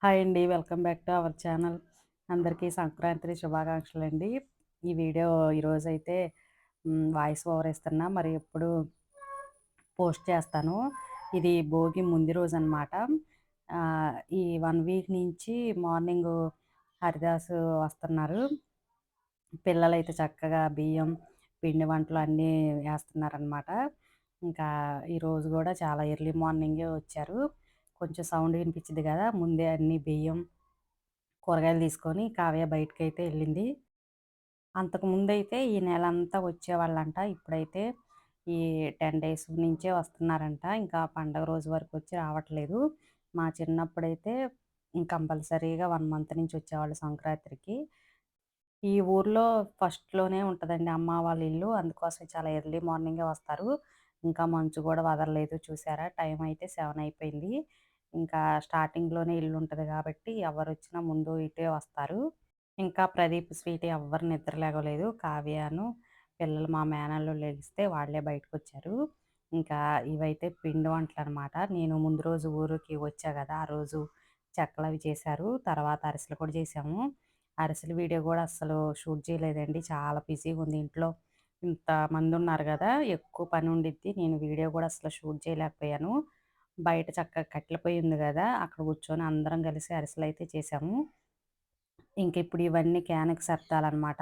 Hi అండి. Welcome back to our channel. అందరికీ సంక్రాంతి శుభాకాంక్షలండి. ఈ వీడియో ఈరోజైతే వాయిస్ ఓవర్ ఇస్తున్నా. మరి ఎప్పుడు పోస్ట్ చేస్తాను. ఇది భోగి ముందు రోజనమాట. ఈ 1 వీక్ నుంచి మార్నింగు హరిదాసు వస్తున్నారు. పిల్లలైతే చక్కగా బియ్యం, పిండి వంటలు అన్నీ వేస్తున్నారనమాట. ఇంకా ఈరోజు గూడా చాలా ఎర్లీ మార్నింగే వచ్చారు. కొంచెం సౌండ్ వినిపిచ్చిద్ది గదా! ముందే అన్నీ బియ్యం, కూరగాయలు తీసుకొని కావ్య బయటికైతే ఎళ్ళింది. అంతకుముందయితే ఈ నెలంతా వచ్చేవాళ్ళంట. ఇప్పుడైతే ఈ 10 డేస్ నుంచే వస్తున్నారంట. ఇంకా పండగ రోజు వరకు వచ్చి రావట్లేదు. మా చిన్నప్పుడైతే కంపల్సరీగా 1 మంత్ నుంచి వచ్చేవాళ్ళు సంక్రాంతికి. ఈ ఊర్లో ఫస్ట్‌లోనే ఉంటదండి అమ్మ వాళ్ళ ఇల్లు. అందుకోసం చాలా ఎర్లీ మార్నింగే వస్తారు. ఇంకా మంచు గూడా వదలలేదు చూసారా? టైం అయితే 7 అయిపోయింది. ఇంకా స్టార్టింగ్‌లోనే ఇల్లుంటది గాబట్టి ఎవరొచ్చినా ముందు ఇటే వస్తారు. ఇంకా ప్రదీప్, స్వీటీ ఎవ్వరు నిద్ర లెగవలేదు. కావ్యను, పిల్లలు మా మేనల్లుళ్ళు లెగిస్తే వాళ్ళే బయటకొచ్చారు. ఇంకా ఇవైతే పిండి వంటలనమాట. నేను ముందు రోజు ఊరికి వచ్చా గదా! ఆ రోజు చెక్కలవి చేశారు. తర్వాత అరిసెలు కూడా చేశాము. అరిసెల వీడియో గూడా అస్సలు షూట్ చేయలేదండి. చాలా బిజీగుంది ఇంట్లో. ఇంతమందున్నారు గదా! ఎక్కువ పని ఉండిద్ది. నేను వీడియో గూడా అసలు షూట్ చేయలేకపోయాను. బయట చక్కగా కట్టెల పొయ్యి ఉంది గదా! అక్కడ కూర్చొని అందరం కలిసి అరిసెలయితే చేశాము. ఇంకిప్పుడు ఇవన్నీ క్యాన్‌కి సర్దాలనమాట.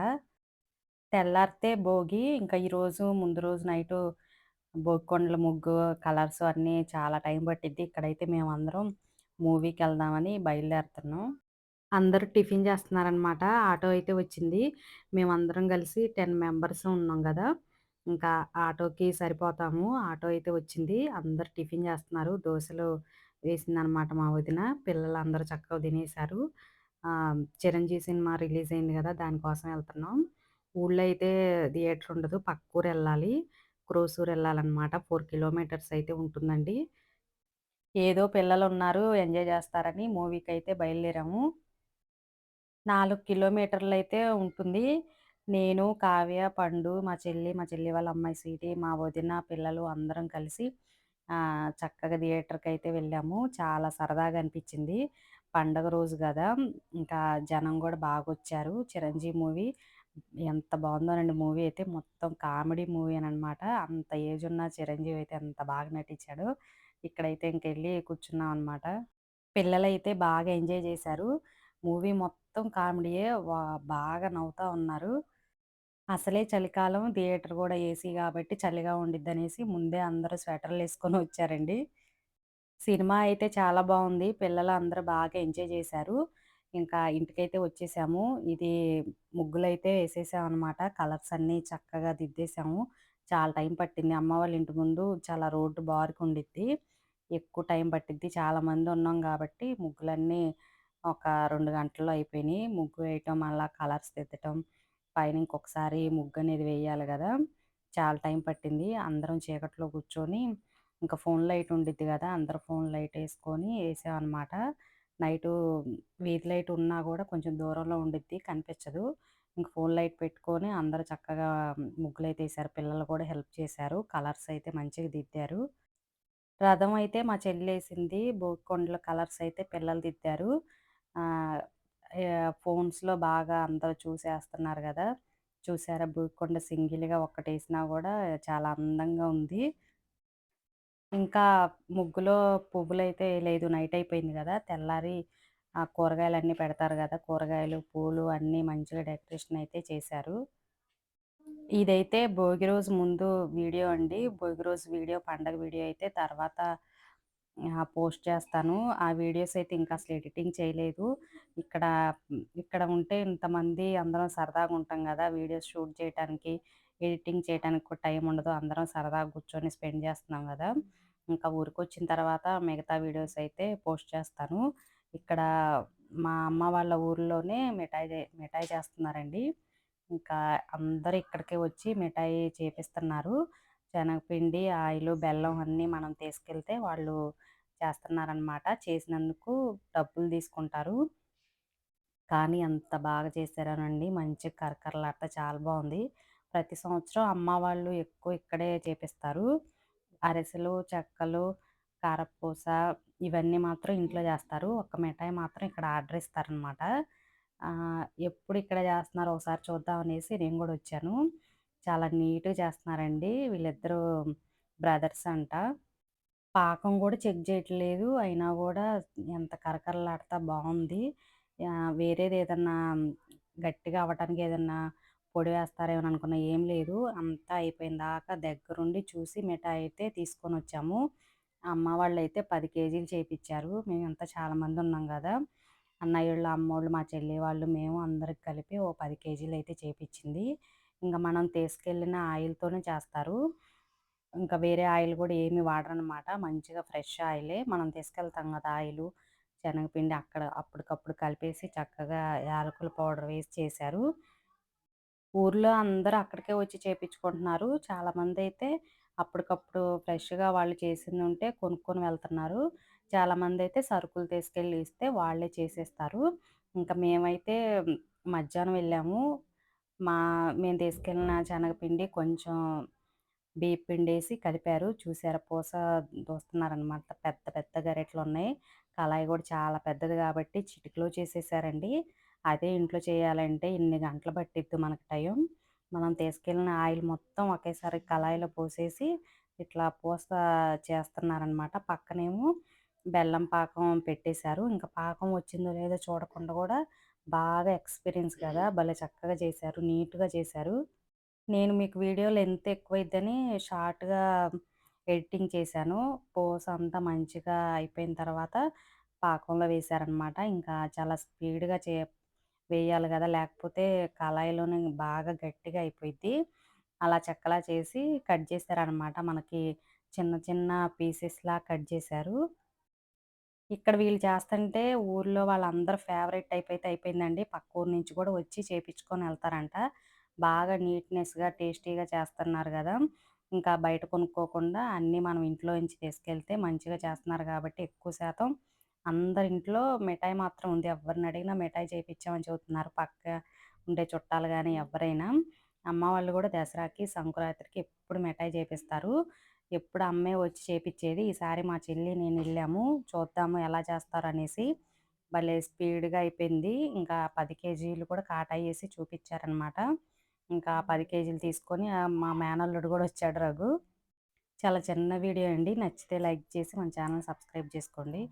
తెల్లారితే భోగి. ఇంకా ఈరోజు ముందు రోజు నైటు భోగికొండల ముగ్గు, కలర్స్ అన్నీ చాలా టైం పట్టిద్ది. ఇక్కడైతే మేమందరం మూవీకెళ్దామని బయలుదేరుతున్నాం. అందరూ టిఫిన్ చేస్తున్నారనమాట. ఆటో అయితే వచ్చింది. మేమందరం కలిసి 10 మెంబర్స్ ఉన్నాం గదా! ఇంకా ఆటోకి సరిపోతాము. ఆటో అయితే వచ్చింది. అందరూ టిఫిన్ చేస్తున్నారు. దోసలు వేసిందనమాట మా వదిన. పిల్లలందరూ చక్కగా తినేశారు. 'చిరంజీవి' సినిమా రిలీజ్ అయింది గదా! దానికోసం ఎళ్తున్నాం. ఊళ్ళో అయితే థియేటర్ ఉండదు. పక్కూరెళ్ళాలి. క్రోసూరెళ్ళాలనమాట. 4 కిలోమీటర్స్ అయితే ఉంటుందండి. ఏదో పిల్లలున్నారు ఎంజాయ్ చేస్తారని మూవీకైతే బయలుదేరాము. 4 కిలోమీటర్లయితే ఉంటుంది. నేను, కావ్య, పండు, మా చెల్లి వాళ్ళ అమ్మాయి స్వీటీ, మా వదిన, పిల్లలు అందరం కలిసి చక్కగా థియేటర్‌కయితే వెళ్ళాము. చాలా సరదాగా అనిపిచ్చింది. పండగ రోజు గదా! ఇంకా జనం గూడా బాగొచ్చారు. 'చిరంజీవి' మూవీ ఎంత బావుందోనండి మూవీ అయితే మొత్తం కామెడీ మూవీననమాట. అంత ఏజున్న చిరంజీవి అయితే ఎంత బాగా నటించాడో. ఇక్కడైతే ఇంకెళ్ళి కూర్చున్నాం అనమాట. పిల్లలైతే బాగా ఎంజాయ్ జేశారు. మూవీ మొత్తం కామెడీయే. బాగా నవ్వుతా ఉన్నారు. అసలే చలికాలం థియేటర్ గూడా ఏసీ గాబట్టి చలిగా ఉండిద్దనేసి ముందే అందరూ స్వెటర్‌లేసుకొని వచ్చారండి. సినిమా అయితే చాలా బావుంది. పిల్లలందరూ బాగా ఎంజాయ్ జేశారు. ఇంకా ఇంటికైతే వచ్చేసాము. ఇది ముగ్గులైతే ఏసేసామనమాట. కలర్స్ అన్నీ చక్కగా దిద్దేశాము. చాలా టైం పట్టింది. అమ్మ వాళ్ళ ఇంటి ముందు చాలా రోడ్డు బారుకుండిద్ది. ఎక్కువ టైం పట్టిద్ది. చాలామంది ఉన్నాం గాబట్టి ముగ్గులన్నీ ఒక 2 గంటల్లో అయిపోయినియి. ముగ్గు వేయటం, మళ్ళా కలర్స్ దిద్దటం, పైన ఇంకొకసారి ముగ్గనేది వేయాలి గదా! చాలా టైం పట్టింది. అందరం చీకట్లో కూర్చొని ఇంకా ఫోన్ లైట్ ఉండిద్ది గదా! అందరూ ఫోన్ లైటేసుకొని ఏసామనమాట. నైటు వీధి లైట్ ఉన్నా గూడా కొంచెం దూరంలో ఉండిద్ది కనిపించదు. ఇంక ఫోన్ లైట్ పెట్టుకొని అందరూ చక్కగా ముగ్గులైతే ఏశారు. పిల్లలు కూడా హెల్ప్ చేశారు. కలర్స్ అయితే మంచిగా దిద్దారు. రథం అయితే మా చెల్లేసింది. భోగికొండల కలర్స్ అయితే పిల్లలు దిద్దారు. ఆహ్, ఫోన్స్‌లో బాగా అందరూ చూసేస్తున్నారు గదా! చూసారా భోగికొండ సింగిల్‌గా ఒక్కటేసినా గూడా చాలా అందంగా ఉంది. ఇంకా ముగ్గులో పువ్వులైతే లేదు. నైట్ అయిపోయింది గదా! తెల్లారి కూరగాయలన్నీ పెడతారు గదా! కూరగాయలు, పూలు అన్నీ మంచిగా డెకరేషన్ అయితే చేశారు. ఇదైతే భోగి రోజు ముందు వీడియో అండి. భోగి రోజు వీడియో, పండగ వీడియో అయితే తర్వాత పోస్ట్ చేస్తాను. ఆ వీడియోస్ అయితే ఇంకా అసలు ఎడిటింగ్ చేయలేదు. ఇక్కడ ఇక్కడ ఉంటే ఇంతమంది అందరం సరదాగా ఉంటాం గదా! వీడియోస్ షూట్ చేయటానికి, ఎడిటింగ్ చేయటానికి కూడా టైం ఉండదు. అందరం సరదాగా కూర్చొని స్పెండ్ చేస్తున్నాం గదా! ఇంకా ఊరికొచ్చిన తర్వాత మిగతా వీడియోస్ అయితే పోస్ట్ చేస్తాను. ఇక్కడ మా అమ్మ వాళ్ళ ఊర్లోనే మిఠాయి చేస్తున్నారండి. ఇంకా అందరూ ఇక్కడికే వచ్చి మిఠాయి చేపిస్తున్నారు. శనగపిండి, ఆయిలు, బెల్లం అన్నీ మనం తీసుకెళ్తే వాళ్ళు చేస్తున్నారనమాట. చేసినందుకు డబ్బులు తీసుకుంటారు. కానీ ఎంత బాగా చేశారోనండి. మంచిగా కరకరలాడుతా చాలా బావుంది. ప్రతి సంవత్సరం అమ్మ వాళ్ళు ఎక్కువ ఇక్కడే చేపిస్తారు. అరిసెలు, చెక్కలు, కారపూస ఇవన్నీ మాత్రం ఇంట్లో చేస్తారు. ఒక్క మిఠాయి మాత్రం ఇక్కడ ఆర్డర్ ఇస్తారనమాట. ఎప్పుడు ఇక్కడ చేస్తున్నారో ఒకసారి చూద్దాం అనేసి నేను గూడా వచ్చాను. చాలా నీట్‌గా చేస్తున్నారండి. వీళ్ళిద్దరూ బ్రదర్స్ అంట. పాకం గూడా చెక్ జేయట్లేదు. అయినా గూడా ఎంత కరకరలాడుతా బావుంది. వేరేదేదన్నా గట్టిగా అవ్వటానికి ఏదన్నా పొడి వేస్తారేమో అనుకున్నా, ఏం లేదు. అంతా అయిపోయిన దాకా దగ్గరుండి చూసి మిఠాయి అయితే తీసుకొనొచ్చాము. అమ్మ వాళ్ళైతే 10 కేజీలు చేపిచ్చారు. మేమంతా చాలా మందున్నాం గదా! అన్నయ్యోళ్ళు, అమ్మోళ్ళు, మా చెల్లి వాళ్ళు, మేము అందరికి కలిపి ఓ 10 కేజీలయితే చేపిచ్చింది. ఇంక మనం తీసుకెళ్ళిన ఆయిల్‌తోనే చేస్తారు. ఇంకా వేరే ఆయిల్ గూడా ఏమి వాడరనమాట. మంచిగా ఫ్రెష్ ఆయిలే. మనం తీసుకెళ్తాం గదా ఆయిలు, శనగపిండి అక్కడ అప్పటికప్పుడు కలిపేసి చక్కగా యాలకుల పౌడర్ వేసి చేశారు. ఊర్లో అందరూ అక్కడికే వచ్చి చేపిచ్చుకుంటున్నారు. చాలామందైతే అప్పటికప్పుడు ఫ్రెష్‌గా వాళ్ళు చేసిందుంటే కొనుక్కొని వెళ్తున్నారు. చాలామందైతే సరుకులు తీసుకెళ్ళి ఇస్తే వాళ్ళే చేసేస్తారు. ఇంకా మేమైతే మధ్యాహ్నం వెళ్ళాము. మా మేము తీసుకెళ్ళిన శనగపిండి కొంచెం బియ్యపు పిండేసి కలిపారు. చూసారా పూస దూస్తున్నారనమాట. పెద్ద పెద్ద గరిటెలున్నాయి. కళాయి గూడా చాలా పెద్దది గాబట్టి చిటికలో చేసేసారండి. అదే ఇంట్లో చేయాలంటే ఇన్ని గంటలు పట్టిద్ది మనకు టైం. మనం తీసుకెళ్ళిన ఆయిల్ మొత్తం ఒకేసారి కళాయిలో పోసేసి ఇట్లా పూస చేస్తున్నారనమాట. పక్కనేమో బెల్లం పాకం పెట్టేశారు. ఇంక పాకం వచ్చిందో లేదో చూడకుండా గూడా బాగా ఎక్స్‌పీరియన్స్ కదా! భలే చక్కగా చేశారు. నీట్‌గా చేశారు. నేను మీకు వీడియో లెంత్ ఎక్కువైద్దని షార్ట్‌గా ఎడిటింగ్ చేశాను. పూస అంతా మంచిగా అయిపోయిన తర్వాత పాకంలో వేశారనమాట. ఇంకా చాలా స్పీడ్‌గా వేయాలి గదా! లేకపోతే కళాయిలోనే బాగా గట్టిగా అయిపోయిద్ది. అలా చెక్కలా చేసి కట్ చేశారనమాట. మనకి చిన్న చిన్న పీసెస్‌లా కట్ చేశారు. ఇక్కడ వీళ్ళు చేస్తంటే ఊర్లో వాళ్ళందరూ ఫేవరెట్ టైప్ అయిపోయిందండి. పక్క ఊరు నుంచి కూడా వచ్చి చేపిచ్చుకొని ఎళ్తారంట. బాగా నీట్‌నెస్‌గా, టేస్టీగా చేస్తన్నారు గదా! ఇంకా బయట కొనుక్కోకుండా అన్నీ మనం ఇంట్లో నుంచి తీసుకెళ్తే మంచిగా చేస్తున్నారు గాబట్టి ఎక్కువ శాతం అందరి ఇంట్లో మిఠాయి మాత్రం ఉంది. ఎవ్వరినడిగినా మిఠాయి చేపిచ్చామని చెబుతున్నారు. పక్క ఉండే చుట్టాలు గాని ఎవ్వరైనా. అమ్మ వాళ్ళు గూడా దసరాకి, సంక్రాంతికి ఎప్పుడు మిఠాయి చేపిస్తారు. ఎప్పుడు అమ్మే వచ్చి చేపిచ్చేది. ఈసారి మా చెల్లి, నేనెళ్ళాము. చూద్దాము ఎలా చేస్తారనేసి. భలే స్పీడ్‌గా అయిపోయింది. ఇంకా 10 కేజీలు కూడా కాటాయేసి చూపిచ్చారనమాట. ఇంకా 10 కేజీలు తీసుకొని మా మేనల్లుడు గూడా వచ్చాడు రఘు. చాలా చిన్న వీడియో అండి. నచ్చితే లైక్ చేసి మన ఛానెల్ సబ్స్క్రైబ్ చేసుకోండి.